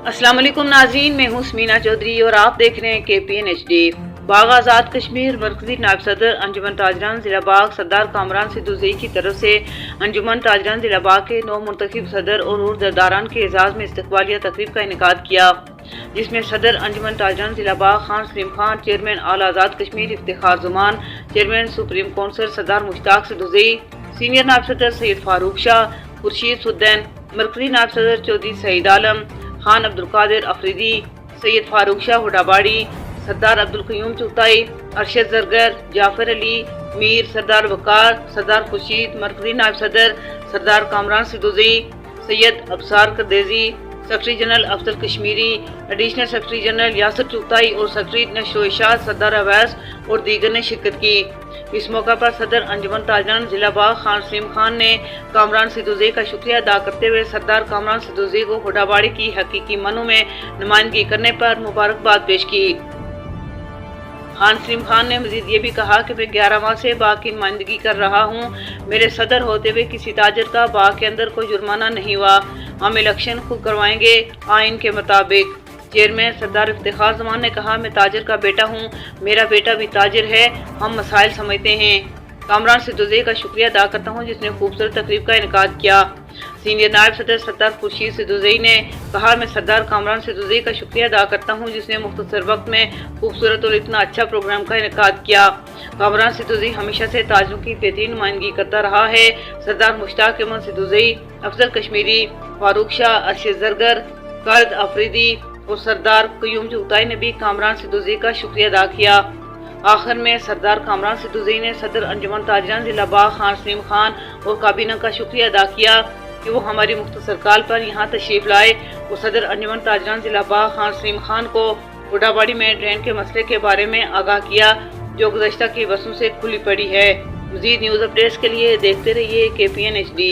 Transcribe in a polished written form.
अस्सलाम वालेकुम नाज़रीन, मैं हूँ समीना चौधरी और आप देख रहे हैं KPN HD। बाग आज़ाद कश्मीर मरकजी नायब सदर अंजुमन ताजरान ज़िला बाग सरदार कामरान सिद्दूज़ई की तरफ से अंजुमन ताजरान ज़िला बाग के नौ मुंतखब सदर और उहदेदारान के एजाज़ में इस्तकबालिया तकरीब का इनेकाद किया, जिसमें सदर अंजुमन ताजरान ज़िला बाग खान सलीम खान, चेयरमैन आला Azad Kashmir Iftikhar जुमान, chairman supreme council सरदार मुश्ताक सिद्दूज़ई, सीनियर नायब सदर सैयद फारूक शाह, खुर्शीद सुद्दैन, मरकजी नायब सदर चौधरी सईद आलम, खान अब्दुल कादिर अफरीदी, सैयद फारूक शाह हुडाबाड़ी, सरदार अब्दुल क़य्यूम चुगताई, अरशद जरगर, जाफर अली, मीर, सरदार वकार, सरदार खुर्शीद, मरकजी नायब सदर Sardar Kamran Siddozai, Syed Absar Kardezi, secretary general Afzal Kashmiri, additional secretary general Yasir Chughtai और सेक्रेटरी नशो इशात सरदार अवैस और दीगर ने शिरकत की। इस मौका पर सदर अंजुमन ताजरान जिला बाग खान सलीम खान ने कामरान सिद्दूज़ई का शुक्रिया अदा करते हुए सरदार कामरान सिद्दूज़ई को हुडाबाड़ी की हकीकी मनों में नुमाइंदगी करने पर मुबारकबाद पेश की। खान सलीम खान ने मजीद ये भी कहा कि मैं 11 माह से बाग की नुमाइंदगी कर रहा हूँ। मेरे सदर होते हुए किसी ताजर का बाग के अंदर कोई जुर्माना नहीं हुआ। हम इलेक्शन खुद करवाएंगे आइन के मुताबिक। चेयरमैन सरदार इफ्तिखार जुमान ने कहा, मैं ताजर का बेटा हूँ, मेरा बेटा भी ताजर है, हम मसाइल समझते हैं। कामरान सिद्दूज़ई का शुक्रिया अदा करता हूँ जिसने खूबसूरत तकरीब का इनेकाद किया। सीनियर नायब सदर सरदार खुर्शीद सिद्दूज़ई ने कहा, मैं सरदार कामरान सिद्दूज़ई का शुक्रिया अदा करता हूँ जिसने मुख्तसर वक्त में खूबसूरत और इतना अच्छा प्रोग्राम का इनेकाद किया। कामरान सिद्दूज़ई हमेशा से ताजरों की बेहतरीन नुमाइंदगी करता रहा है। सरदार मुश्ताक अहमद सिद्दूज़ई, अफजल कश्मीरी, फारूक शाह, अरशद जरगर, कालिद अफरीदी और सरदार क़य्यूम चुगताई ने भी कामरान सिद्दूज़ई का शुक्रिया अदा किया। आखिर में सरदार कामरान सिद्दूज़ई ने सदर अंजुमन ताजरान ज़िला बाग खान सलीम खान और काबीना का शुक्रिया अदा किया कि वो हमारी मुख्तसर काल पर यहाँ तशरीफ लाए और सदर अंजुमन ताजरान ज़िला बाग खान सलीम खान को हुडाबाड़ी में ड्रेन के मसले के बारे में आगाह किया, जो गुज़श्ता की बरसों से खुली पड़ी है। मज़ीद न्यूज़ अपडेट्स के लिए देखते रहिए KPN HD।